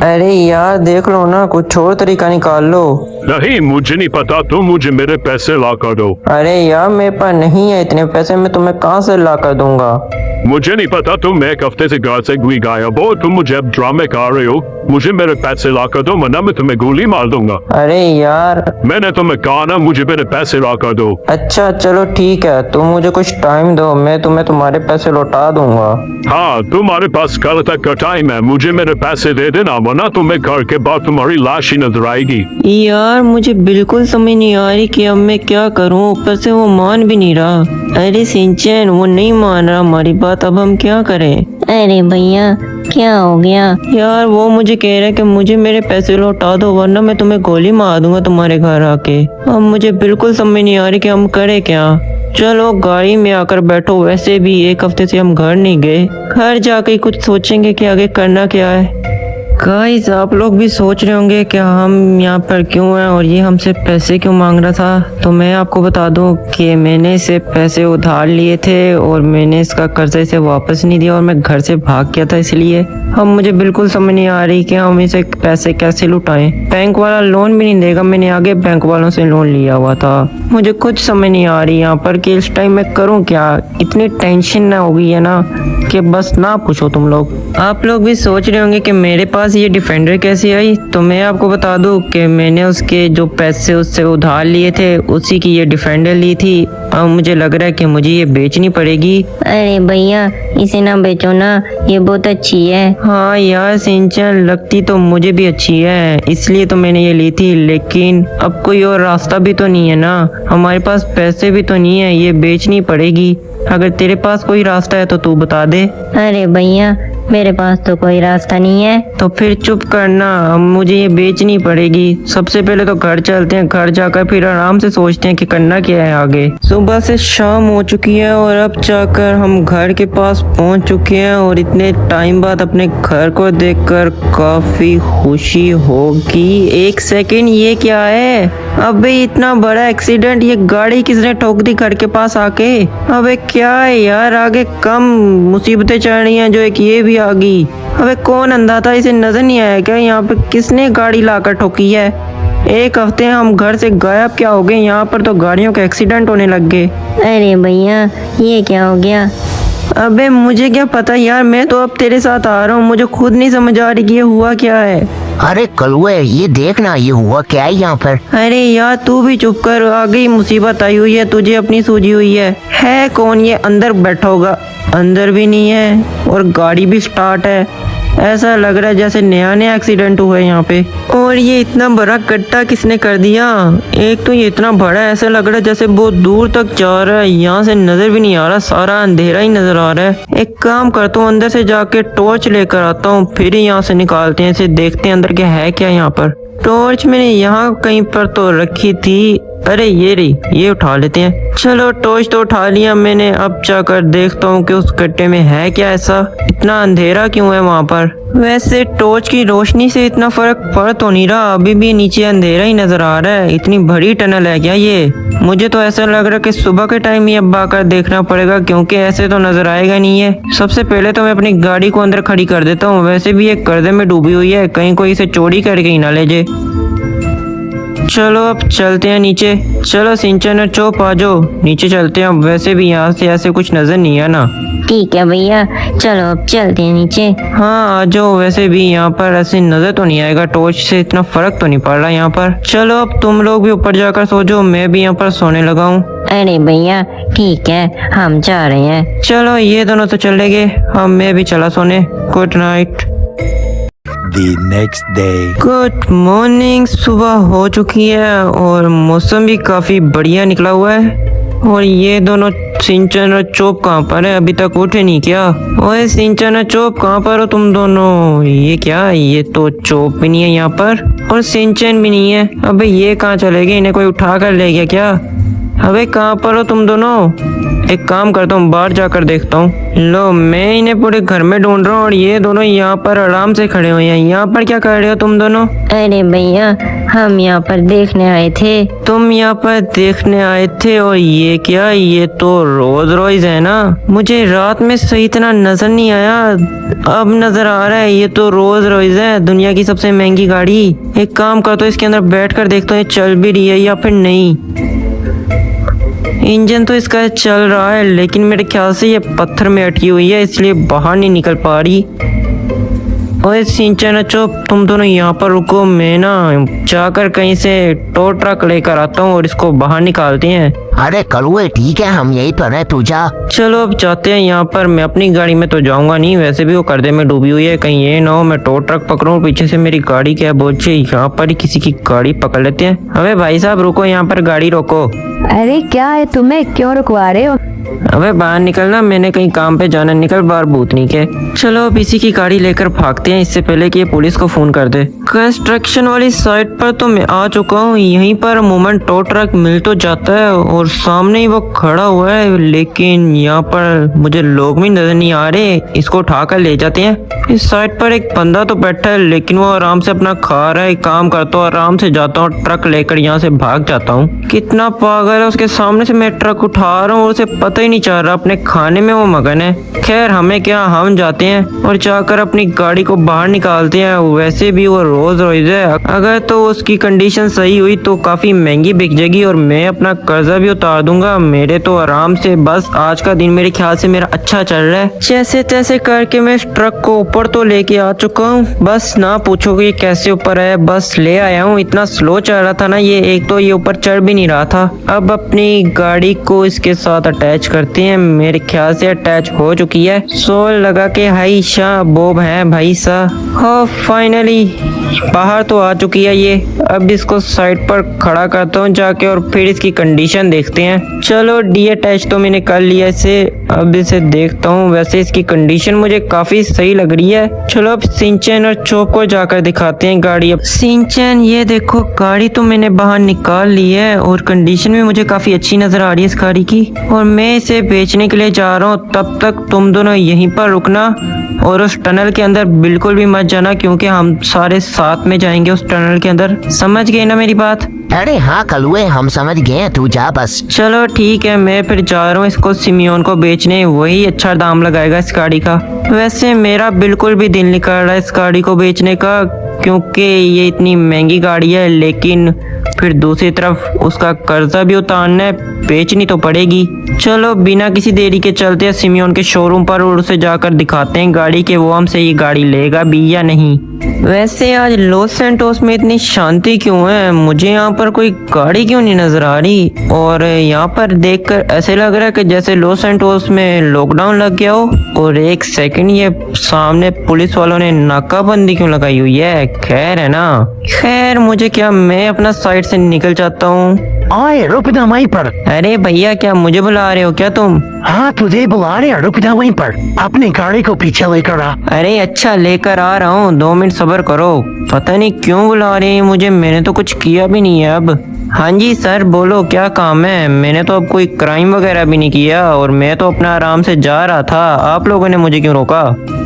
अरे यार देख लो ना, कुछ और तरीका निकाल लो। नहीं, मुझे नहीं पता, तुम मुझे मेरे पैसे ला कर दो। अरे यार मेरे पास नहीं है इतने पैसे, मैं तुम्हें कहाँ से ला कर दूंगा। मुझे नहीं पता, तुम एक हफ्ते से घर से भी गायब हो, तुम मुझे अब ड्रामे कर रहे हो। मुझे मेरे पैसे ला कर दो, वरना मैं तुम्हें गोली मार दूंगा। अरे यार। मैंने तुम्हें कहा ना, मुझे मेरे पैसे ला कर दो। अच्छा चलो ठीक है, तुम मुझे कुछ टाइम दो, मैं तुम्हें तुम्हारे पैसे लौटा दूंगा। हाँ, तुम्हारे पास कल तक का टाइम है, मुझे मेरे पैसे दे देना, वरना तुम्हें घर के बाद तुम्हारी लाश ही नजर आएगी। यार मुझे बिल्कुल समझ नहीं आ रही कि अब मैं क्या करूं, ऊपर से वो मान भी नहीं रहा। अरे सिंचन वो नहीं मान रहा हमारी बात, अब हम क्या करें। अरे भैया क्या हो गया? यार वो मुझे कह रहे हैं कि मुझे मेरे पैसे लौटा दो, वरना मैं तुम्हें गोली मार दूंगा तुम्हारे घर आके। अब मुझे बिल्कुल समझ नहीं आ रही कि हम करें क्या। चलो गाड़ी में आकर बैठो, वैसे भी एक हफ्ते से हम घर नहीं गए, घर जाके कुछ सोचेंगे कि आगे करना क्या है। गाइस आप लोग भी सोच रहे होंगे कि हम यहाँ पर क्यों हैं और ये हमसे पैसे क्यों मांग रहा था। तो मैं आपको बता दूं कि मैंने इसे पैसे उधार लिए थे और मैंने इसका कर्जा इसे वापस नहीं दिया और मैं घर से भाग गया था, इसलिए अब मुझे बिल्कुल समझ नहीं आ रही कि हम इसे पैसे कैसे लुटाएं। बैंक वाला लोन भी नहीं देगा, मैंने आगे बैंक वालों से लोन लिया हुआ था। मुझे कुछ समझ नहीं आ रही यहाँ पर कि इस टाइम मैं करूँ क्या। इतनी टेंशन ना हो गई है ना कि बस ना पूछो तुम लोग। आप लोग भी सोच रहे होंगे कि मेरे पास ये डिफेंडर कैसे आई, तो मैं आपको बता दूं कि मैंने उसके जो पैसे उससे उधार लिए थे उसी की ये डिफेंडर ली थी। अब मुझे लग रहा है कि मुझे ये बेचनी पड़ेगी। अरे भैया इसे ना बेचो ना, ये बहुत अच्छी है। हाँ यार सिंचन, लगती तो मुझे भी अच्छी है, इसलिए तो मैंने ये ली थी, लेकिन अब कोई और रास्ता भी तो नहीं है ना, हमारे पास पैसे भी तो नहीं है, ये बेचनी पड़ेगी। अगर तेरे पास कोई रास्ता है तो तू बता दे। अरे भैया मेरे पास तो कोई रास्ता नहीं है। तो फिर चुप करना, अब मुझे ये बेचनी पड़ेगी। सबसे पहले तो घर चलते हैं, घर जाकर फिर आराम से सोचते हैं कि करना क्या है आगे। सुबह से शाम हो चुकी है और अब जाकर हम घर के पास पहुंच चुके हैं और इतने टाइम बाद अपने घर को देखकर काफी खुशी होगी। एक सेकंड, ये क्या है? अबे इतना बड़ा एक्सीडेंट, ये गाड़ी किसने ठोक दी घर के पास आके? अबे क्या है यार, आगे कम मुसीबतें चल रही हैं जो एक ये भी आ गई। अबे कौन अंधा था, इसे नजर नहीं आया क्या यहाँ पे किसने गाड़ी लाकर ठोकी है? एक हफ्ते हम घर से गायब क्या हो गए, यहाँ पर तो गाड़ियों के एक्सीडेंट होने लग गए। अरे भैया ये क्या हो गया? अबे मुझे क्या पता यार, मैं तो अब तेरे साथ आ रहा हूँ, मुझे खुद नहीं समझ आ रही कि ये हुआ क्या है। अरे कलुए, ये देखना ये हुआ क्या है यहाँ पर। अरे यार तू भी चुप कर, आगे मुसीबत आई हुई है, तुझे अपनी सूझी हुई है कौन ये अंदर बैठा होगा? अंदर भी नहीं है और गाड़ी भी स्टार्ट है, ऐसा लग रहा है जैसे नया नया एक्सीडेंट हुआ है यहाँ पे। और ये इतना बड़ा गड्ढा किसने कर दिया? एक तो ये इतना बड़ा है, ऐसा लग रहा है जैसे बहुत दूर तक जा रहा है, यहाँ से नजर भी नहीं आ रहा, सारा अंधेरा ही नजर आ रहा है। एक काम करता हूँ, अंदर से जाके टॉर्च लेकर आता हूँ, फिर यहाँ से निकालते हैं इसे, देखते हैं अंदर क्या है क्या यहाँ पर। टॉर्च मैंने यहाँ कहीं पर तो रखी थी, अरे ये रही, ये उठा लेते हैं। चलो टॉर्च तो उठा लिया मैंने, अब जाकर देखता हूँ कि उस गड्ढे में है क्या, ऐसा इतना अंधेरा क्यों है वहाँ पर। वैसे टॉर्च की रोशनी से इतना फर्क पड़ तो नहीं रहा, अभी भी नीचे अंधेरा ही नजर आ रहा है। इतनी बड़ी टनल है क्या ये? मुझे तो ऐसा लग रहा है कि सुबह के टाइम ही अब आकर देखना पड़ेगा, क्योंकि ऐसे तो नजर आएगा नहीं है। सबसे पहले तो मैं अपनी गाड़ी को अंदर खड़ी कर देता हूँ, वैसे भी ये कर्जे में डूबी हुई है, कहीं कोई इसे चोरी करके ही ना ले जाए। चलो अब चलते हैं नीचे। चलो सिंचन और चोप आ जाओ, नीचे चलते हैं। वैसे भी यहाँ से ऐसे कुछ नजर नहीं है ना। ठीक है भैया चलो अब चलते हैं नीचे। हाँ आ जाओ, वैसे भी यहाँ पर ऐसे नजर तो नहीं आएगा, टॉर्च से इतना फर्क तो नहीं पड़ रहा यहाँ पर। चलो अब तुम लोग भी ऊपर जाकर सो जाओ, मैं भी यहाँ पर सोने लगा हूँ। अरे भैया ठीक है हम जा रहे हैं। चलो ये दोनों तो चले गए, अब मैं भी चला सोने। Good night. The next day. Good morning, सुबह हो चुकी है और मौसम भी काफी बढ़िया निकला हुआ है। और ये दोनों सिंचन और चोप कहाँ पर है? अभी तक उठे नहीं क्या? ओए सिंचन और चोप कहाँ पर हो तुम दोनों? ये क्या, ये तो चोप भी नहीं है यहाँ पर और सिंचन भी नहीं है। अबे ये कहाँ चले गए, इन्हें कोई उठा कर ले गया क्या? अबे कहाँ पर हो तुम दोनों? एक काम करता हूँ, बाहर जाकर देखता हूँ। लो, मैं इन्हें पूरे घर में ढूंढ रहा हूँ और ये दोनों यहाँ पर आराम से खड़े हुए हैं। यहाँ पर क्या कर रहे हो तुम दोनों? अरे भैया, हम यहाँ पर देखने आए थे। तुम यहाँ पर देखने आए थे? और ये क्या, ये तो रोज रॉयस है ना? मुझे रात में सही तरह नजर नहीं आया, अब नजर आ रहा है, ये तो रोज रॉयस है, दुनिया की सबसे महंगी गाड़ी। एक काम करता हूँ, इसके अंदर बैठ कर देखता हूँ ये चल भी रही है या फिर नहीं। इंजन तो इसका चल रहा है, लेकिन मेरे ख्याल से ये पत्थर में अटकी हुई है, इसलिए बाहर नहीं निकल पा रही। ओए सिंचन चुप, तुम दोनों यहाँ पर रुको, मैं ना जाकर कहीं से टो ट्रक लेकर आता हूँ और इसको बाहर निकालते हैं। अरे कलुए ठीक है, हम यही पर है, तू जा। चलो अब जाते हैं यहाँ पर। मैं अपनी गाड़ी में तो जाऊंगा नहीं, वैसे भी वो कर्जे में डूबी हुई है, कहीं ये ना हो मैं टो ट्रक पकड़ूं पीछे से मेरी गाड़ी क्या बोझे। यहाँ पर ही किसी की गाड़ी पकड़ लेते हैं। अबे भाई साहब रुको, यहाँ पर गाड़ी रोको। अरे क्या है तुम्हें, क्यों रुकवा रहे हो? अबे बाहर निकलना, मैंने कहीं काम पे जाना, निकल बाहर भूतनी के। चलो अब इसी की गाड़ी लेकर भागते हैं, इससे पहले कि ये पुलिस को फोन कर दे। कंस्ट्रक्शन वाली साइट पर तो मैं आ चुका हूँ, यहीं पर अमूमन टो ट्रक मिल तो जाता है और सामने ही वो खड़ा हुआ है, लेकिन यहाँ पर मुझे लोग भी नजर नहीं आ रहे। इसको उठाकर ले जाते हैं। इस साइट पर एक बंदा तो बैठा है, लेकिन वो आराम से अपना खा रहा है। काम करता हूँ, आराम से जाता हूँ, ट्रक लेकर यहाँ से भाग जाता हूँ। कितना पागल है, उसके सामने से मैं ट्रक उठा रहा हूँ और उसे पता ही नहीं चल रहा, अपने खाने में वो मगन है। खैर हमें क्या, हम जाते हैं और जाकर अपनी गाड़ी को बाहर निकालते हैं। वैसे भी वो रोज रॉयस है, अगर तो उसकी कंडीशन सही हुई तो काफी महंगी बिक जाएगी और मैं अपना कर्जा भी उतार दूंगा। मेरे तो आराम से बस आज का दिन मेरे ख्याल से मेरा अच्छा चल रहा है। जैसे तैसे करके मैं इस ट्रक को ऊपर तो लेके आ चुका हूँ, बस ना पूछो कि कैसे ऊपर है, बस ले आया हूँ। इतना स्लो चल रहा था ना ये, एक तो ये ऊपर चढ़ भी नहीं रहा था। अब अपनी गाड़ी को इसके साथ अटैच करते हैं, मेरे ख्याल से अटैच हो चुकी है। सोल लगा के हाई शाह बोब है भाई साहब। हो फाइनली बाहर तो आ चुकी है ये। अब इसको साइड पर खड़ा करता हूँ जाके और फिर इसकी कंडीशन देखते हैं। चलो डी अटैच तो मैंने कर लिया इसे, अब इसे देखता हूँ। वैसे इसकी कंडीशन मुझे काफी सही लग रही है। चलो अब सिंचन और चोप को जाकर दिखाते हैं गाड़ी। अब सिंचन ये देखो, गाड़ी तो मैंने बाहर निकाल ली है और कंडीशन भी मुझे काफी अच्छी नजर आ रही है इस गाड़ी की, और मैं इसे बेचने के लिए जा रहा हूँ। तब तक तुम दोनों यहीं पर रुकना और उस टनल के अंदर बिल्कुल भी मत जाना, क्योंकि हम सारे साथ में जाएंगे उस टनल के अंदर। समझ गए ना मेरी बात? अरे हाँ कलुए, हम समझ गए, तू जा बस। चलो ठीक है, मैं फिर जा रहा हूँ इसको सिमियोन को बेचने, वही अच्छा दाम लगाएगा इस गाड़ी का। वैसे मेरा बिल्कुल भी दिल नहीं कर रहा है इस गाड़ी को बेचने का, क्योंकि ये इतनी महंगी गाड़ी है, लेकिन फिर दूसरी तरफ उसका कर्जा भी उतारना है, बेचनी तो पड़ेगी। चलो बिना किसी देरी के चलते हैं सिमियोन के शोरूम पर और उसे जाकर दिखाते हैं गाड़ी के वो हमसे ये गाड़ी लेगा भी या नहीं। वैसे आज लॉस सैंटोस में इतनी शांति क्यों है? मुझे यहाँ पर कोई गाड़ी क्यों नहीं नजर आ रही? और यहाँ पर देखकर ऐसे लग रहा है कि जैसे लॉस सैंटोस में लॉकडाउन लग गया हो। और एक सेकंड, ये सामने पुलिस वालों ने नाकाबंदी क्यों लगाई हुई है? खैर है ना, खैर मुझे क्या, मैं अपना साइड से निकल जाता हूँ। ओए रुक जा वहीं पर। अरे भैया, क्या मुझे बुला रहे हो क्या तुम? हाँ तुझे बुला रहे हैं, रुक जा वहीं पर, अपनी गाड़ी को पीछे लेकर आ। अरे अच्छा, लेकर आ रहा हूँ, 2 मिनट सब्र करो। पता नहीं क्यों बुला रहे हैं मुझे, मैंने तो कुछ किया भी नहीं है। अब हाँ जी सर, बोलो क्या काम है? मैंने तो अब कोई क्राइम वगैरह भी नहीं किया और मैं तो अपना आराम से जा रहा था, आप लोगों ने मुझे क्यों रोका?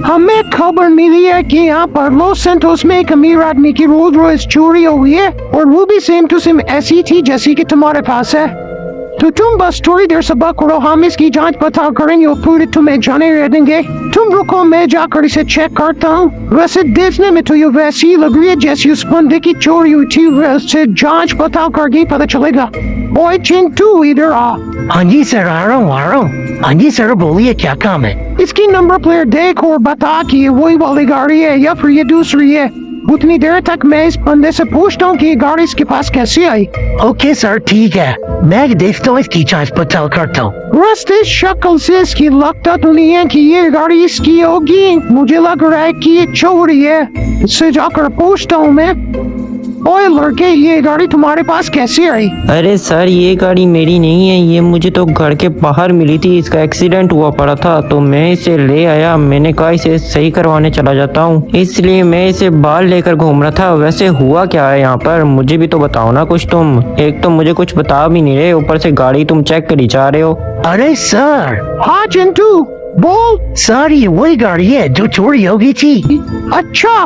हमें खबर मिली है कि यहाँ पर लॉस सैंटोस में एक अमीर आदमी की रोल्स रॉयस चोरी हुई है और वो भी सेम टू सेम ऐसी थी जैसी कि तुम्हारे पास है। तो तुम बस थोड़ी देर सब्र करो, हम इसकी जांच पड़ताल करेंगे और पूरे तुम्हें जाने रह देंगे। तुम रुको, मैं जाकर इसे चेक करता हूँ। वैसे देखने में तो ये वैसी लग रही है जैसी उस बंदे की चोरी हुई थी, वैसे जांच पड़ताल करके पता चलेगा। ओए चिंटू, इधर आ। हाँ जी सर, आ रहा हूँ। हाँ जी सर, बोलिए क्या काम है? इसकी नंबर प्लेट देख और बता कि ये वही वाली गाड़ी है या फिर ये दूसरी है। उतनी देर तक मैं इस बंदे से पूछता हूँ कि ये गाड़ी इसके पास कैसे आई। ओके सर, ठीक है, मैं देखता हूँ, इसकी जांच पड़ताल करता हूँ। रास्ते शक्ल से इसकी लगता तो नहीं है कि ये गाड़ी इसकी होगी, मुझे लग रहा है कि ये चोरी है। इससे जाकर पूछता हूँ मैं। ओए लड़के, ये गाड़ी तुम्हारे पास कैसे आई? अरे सर, ये गाड़ी मेरी नहीं है, ये मुझे तो घर के बाहर मिली थी। इसका एक्सीडेंट हुआ पड़ा था तो मैं इसे ले आया। मैंने कहा इसे सही करवाने चला जाता हूँ, इसलिए मैं इसे बाहर लेकर घूम रहा था। वैसे हुआ क्या है यहाँ पर, मुझे भी तो बताओ ना कुछ तुम। एक तो मुझे कुछ बता भी नहीं रहे, ऊपर से गाड़ी तुम चेक करी जा रहे हो। अरे सर, हाँ चिंटू, बोल। सर ये वही गाड़ी है जो चोरी हो गई थी। अच्छा,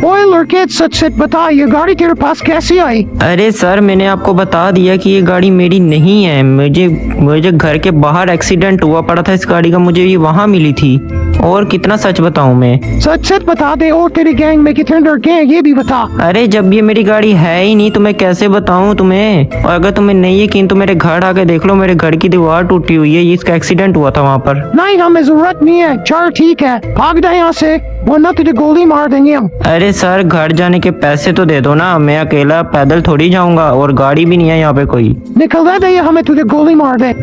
ओए लड़के, सच सच बता, ये गाड़ी तेरे पास कैसे आई? अरे सर, मैंने आपको बता दिया कि ये गाड़ी मेरी नहीं है। मुझे घर के बाहर एक्सीडेंट हुआ पड़ा था इस गाड़ी का, मुझे ये वहाँ मिली थी। और कितना सच बताऊं मैं? सच सच बता दे, और तेरी गैंग में कितने लड़के हैं ये भी बता। अरे जब ये मेरी गाड़ी है ही नहीं तो मैं कैसे बताऊं तुम्हें? और अगर तुम्हें नहीं यकीन तो मेरे घर आके देख लो, मेरे घर की दीवार टूटी हुई है, इसका एक्सीडेंट हुआ था वहाँ पर। नहीं, हमें जरूरत नहीं है। चल ठीक है, भाग जा यहाँ से, वरना तुझे गोली मार देंगे हम। अरे सर, घर जाने के पैसे तो दे दो ना, मैं अकेला पैदल थोड़ी जाऊंगा, और गाड़ी भी नहीं है यहाँ पे कोई। निकल रहा है, हमें तुझे गोली मार दे।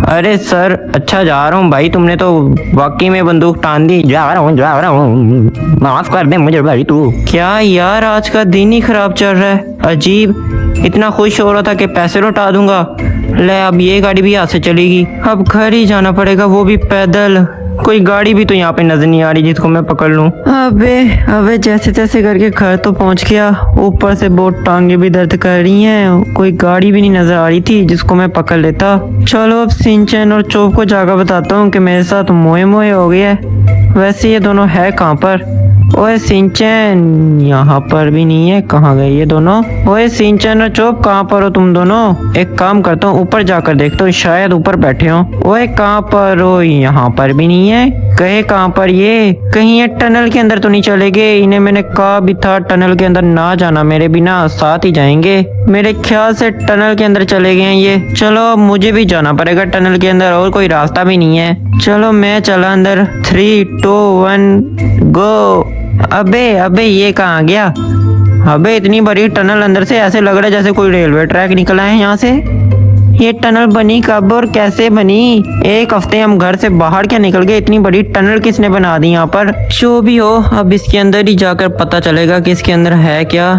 अरे सर, अच्छा जा रहा हूँ भाई, तुमने तो वाकई में बंदूक टान दी। जा रहा हूँ, माफ कर दे मुझे भाई तू। क्या यार, आज का दिन ही खराब चल रहा है। अजीब, इतना खुश हो रहा था कि पैसे लौटा दूंगा, ले अब ये गाड़ी भी यहाँ से चलेगी। अब घर ही जाना पड़ेगा, वो भी पैदल। कोई गाड़ी भी तो यहाँ पे नजर नहीं आ रही जिसको मैं पकड़ लूं। अबे जैसे तैसे करके घर तो पहुंच गया, ऊपर से बहुत टांगे भी दर्द कर रही हैं। कोई गाड़ी भी नहीं नजर आ रही थी जिसको मैं पकड़ लेता। चलो अब सिंचन और चोप को जाकर बताता हूँ कि मेरे साथ मोए मोए हो गया है। वैसे ये दोनों है कहाँ पर? ओए सिंचन, यहाँ पर भी नहीं है, कहाँ गए ये दोनों? ओए सिंचन और चोप, कहाँ पर हो तुम दोनों? एक काम करता हूँ, ऊपर जाकर देखता हूँ, शायद ऊपर बैठे हो। ओए कहाँ पर हो? यहाँ पर भी नहीं है। कहे कहाँ पर ये? कहीं ये टनल के अंदर तो नहीं चले गए? इन्हें मैंने कहा भी था टनल के अंदर ना जाना, मेरे बिना साथ ही जाएंगे। मेरे ख्याल से टनल के अंदर चले गए हैं ये। चलो अब मुझे भी जाना पड़ेगा टनल के अंदर, और कोई रास्ता भी नहीं है। चलो मैं चला अंदर। 3, 2, 1 गो। अबे ये कहाँ गया? अबे इतनी बड़ी टनल, अंदर से ऐसे लग रहा है जैसे कोई रेलवे ट्रैक निकला है यहाँ से। ये टनल बनी कब और कैसे बनी? एक हफ्ते हम घर से बाहर क्या निकल गए, इतनी बड़ी टनल किसने बना दी यहाँ पर? जो भी हो, अब इसके अंदर ही जाकर पता चलेगा कि इसके अंदर है क्या।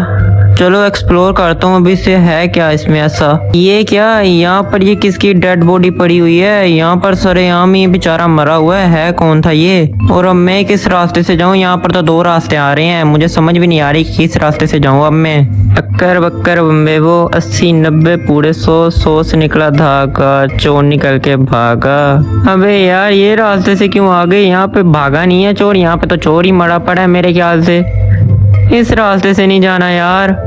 चलो एक्सप्लोर करता हूँ अभी से है क्या इसमें ऐसा। ये क्या, यहाँ पर ये किसकी डेड बॉडी पड़ी हुई है? यहाँ पर सरेआम ये बेचारा मरा हुआ है कौन था ये? और अब मैं किस रास्ते से जाऊँ? यहाँ पर तो 2 रास्ते आ रहे हैं, मुझे समझ भी नहीं आ रही किस रास्ते से जाऊँ अब मैं। अक्कर बक्कर बम्बे वो 80 90 पूरे 100 से निकला धागा, चोर निकल के भागा। अबे यार, ये रास्ते से क्यों आ गए? यहाँ पे भागा नहीं है चोर, यहाँ पे तो चोर ही मरा पड़ा है मेरे ख्याल से। इस रास्ते से नहीं जाना यार,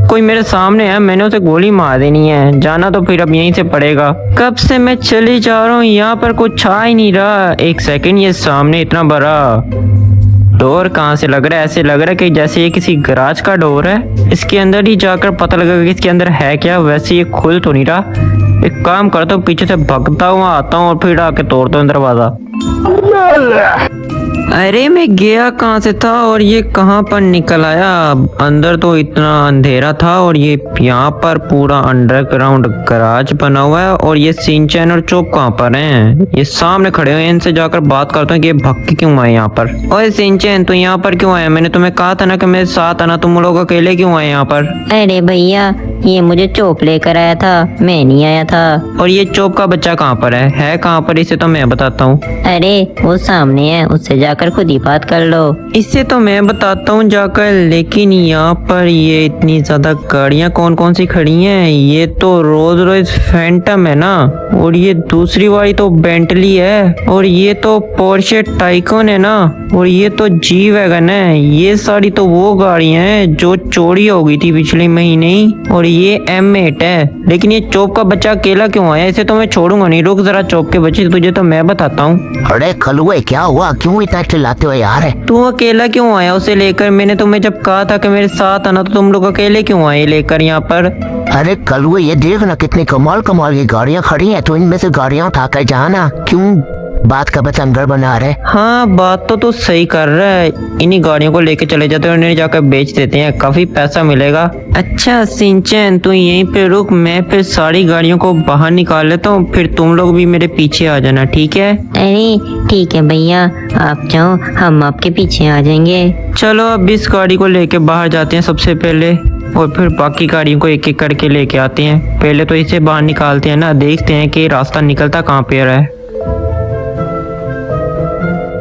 कोई मेरे सामने है, मैंने उसे गोली मार देनी है। जाना तो फिर अब यहीं से पड़ेगा। कब से मैं चली जा रहा हूँ, यहाँ पर कुछ छा ही नहीं रहा। एक सेकंड, ये सामने इतना बड़ा डोर कहाँ से लग रहा है? ऐसे लग रहा है कि जैसे ये किसी गराज का डोर है। इसके अंदर ही जाकर पता लगेगा कि इसके अंदर है क्या। वैसे ये खुल तो नहीं रहा। एक काम करता हूँ, पीछे से भगता हुआ आता हूँ और फिर आके तोड़ता हूँ दरवाजा। अरे मैं गया कहाँ से था और ये कहाँ पर निकल आया? अंदर तो इतना अंधेरा था और ये यहाँ पर पूरा अंडरग्राउंड गराज बना हुआ है। और ये सिंचन और चोप कहाँ पर हैं? ये सामने खड़े हुए हैं, इनसे जाकर बात करता हूँ कि ये भक्के क्यों आए यहाँ पर। ओए सिंचन, तू यहाँ पर क्यों आया? मैंने तुम्हें कहा था ना कि मेरे साथ आना, तुम लोग अकेले क्यों आए यहाँ पर? अरे भैया, ये मुझे चोप लेकर आया था, मैं नहीं आया था। और ये चोप का बच्चा कहाँ पर है कहाँ पर? इसे तो मैं बताता हूँ। अरे वो सामने है, उससे जाकर खुद ही बात कर लो। इससे तो मैं बताता हूँ जाकर, लेकिन यहाँ पर ये इतनी ज्यादा गाड़ियाँ कौन कौन सी खड़ी हैं? ये तो रोल्स रॉयस फैंटम है ना, और ये दूसरी वाली तो बेंटली है, और ये तो पोर्शे टाइकन है ना, और ये तो जी वैगन है। ये सारी तो वो गाड़ियाँ हैं जो चोरी हो गई थी पिछले महीने ही। और ये M8 है। लेकिन ये चोप का बच्चा अकेला क्यों आया? इसे तो मैं छोड़ूंगा नहीं। रुक जरा चोप के बच्चे, तुझे तो मैं बताता हूँ। अरे खलुए, क्या हुआ? क्यों इतना चिल्लाते हो यार? तू अकेला क्यों आया उसे लेकर? मैंने तुम्हें जब कहा था कि मेरे साथ आना, तो तुम लोग अकेले क्यों आए लेकर यहाँ पर? अरे कलुए ये देख ना कितनी कमाल कमाल की गाड़ियाँ खड़ी हैं, तो इनमें से गाड़ियाँ उठा कर जाना। क्यों बात का बतंगर बना रहे? हाँ बात तो तू सही कर रहा है। इन्हीं गाड़ियों को लेके चले जाते हैं और इन्हें जाकर बेच देते हैं, काफी पैसा मिलेगा। अच्छा सिंचन तू यहीं पे रुक, मैं फिर सारी गाड़ियों को बाहर निकाल लेता हूँ, फिर तुम लोग भी मेरे पीछे आ जाना, ठीक है? अरे ठीक है भैया, आप जाओ, हम आपके पीछे आ जाएंगे। चलो अब इस गाड़ी को लेके बाहर जाते हैं सबसे पहले, और फिर बाकी गाड़ियों को एक एक करके लेके आते हैं। पहले तो इसे बाहर निकालते हैं ना, देखते हैं कि रास्ता निकलता कहाँ पे रहा है।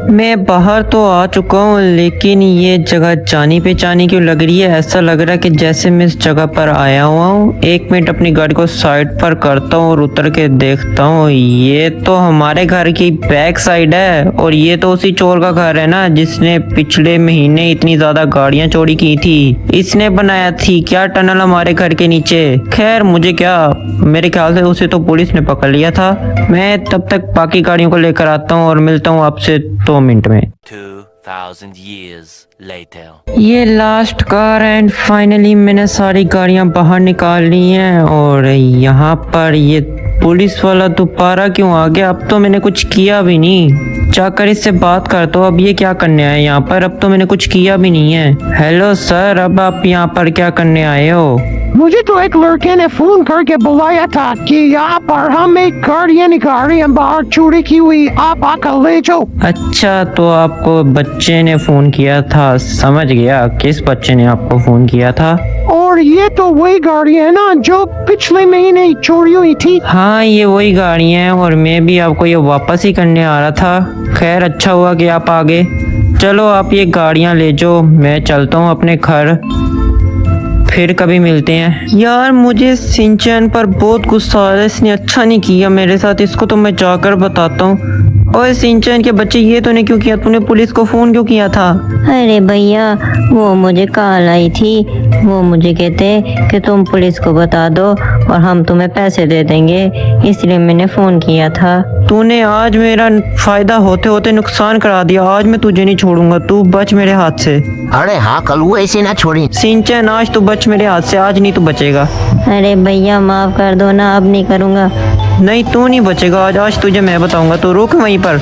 मैं बाहर तो आ चुका हूँ, लेकिन ये जगह जानी पहचानी क्यों लग रही है? ऐसा लग रहा है कि जैसे मैं इस जगह पर आया हुआ हूँ। एक मिनट अपनी गाड़ी को साइड पर करता हूँ और उतर के देखता हूँ। ये तो हमारे घर की बैक साइड है, और ये तो उसी चोर का घर है ना जिसने पिछले महीने इतनी ज्यादा गाड़ियाँ चोरी की थी। इसने बनाया थी क्या टनल हमारे घर के नीचे? खैर मुझे क्या, मेरे ख्याल से उसे तो पुलिस ने पकड़ लिया था। मैं तब तक बाकी गाड़ियों को लेकर आता हूँ और मिलता हूँ आपसे 2 मिनट में। 2000 years later. ये लास्ट कार एंड फाइनली मैंने सारी गाड़ियां बाहर निकाल ली हैं। और यहाँ पर ये पुलिस वाला दोबारा क्यों आ गया? अब तो मैंने कुछ किया भी नहीं। जाकर इससे बात करता हूँ, अब ये क्या करने आए यहाँ पर? अब तो मैंने कुछ किया भी नहीं है। हेलो सर, अब आप यहाँ पर क्या करने आए हो? मुझे तो एक लड़के ने फोन करके बुलाया था कि यहाँ पर हम एक गाड़ियाँ निकाल रहे हैं बाहर चोरी की हुई, आप आकर ले जाओ। अच्छा तो आपको बच्चे ने फोन किया था, समझ गया किस बच्चे ने आपको फोन किया था। और ये तो वही गाड़ी है ना जो पिछले महीने चोरी हुई थी। हाँ ये वही गाड़ी है, और मैं भी आपको ये वापस ही करने आ रहा था। खैर अच्छा हुआ कि आप आ गए। चलो आप ये गाड़ियाँ ले जाओ, मैं चलता हूँ अपने घर, फिर कभी मिलते हैं। यार मुझे सिंचन पर बहुत गुस्सा आ रहा है, इसने अच्छा नहीं किया मेरे साथ, इसको तो मैं जाकर बताता हूँ। ओए सिंचन के बच्चे, ये तूने क्यों किया? तूने पुलिस को फोन क्यों किया था? अरे भैया वो मुझे कॉल आई थी, वो मुझे कहते कि तुम पुलिस को बता दो और हम तुम्हें पैसे दे देंगे, इसलिए मैंने फोन किया था। तूने आज मेरा फायदा होते होते नुकसान करा दिया। आज मैं तुझे नहीं छोड़ूंगा, तू बच मेरे हाथ से। अरे हाँ कलुए ऐसे ना छोड़ी। सिंचन आज तू बच मेरे हाथ से, आज नहीं तू बचेगा। अरे भैया माफ कर दो ना, अब नहीं करूँगा। नहीं तू नहीं बचेगा आज, आज तुझे मैं बताऊंगा। तू रुक वहीं पर।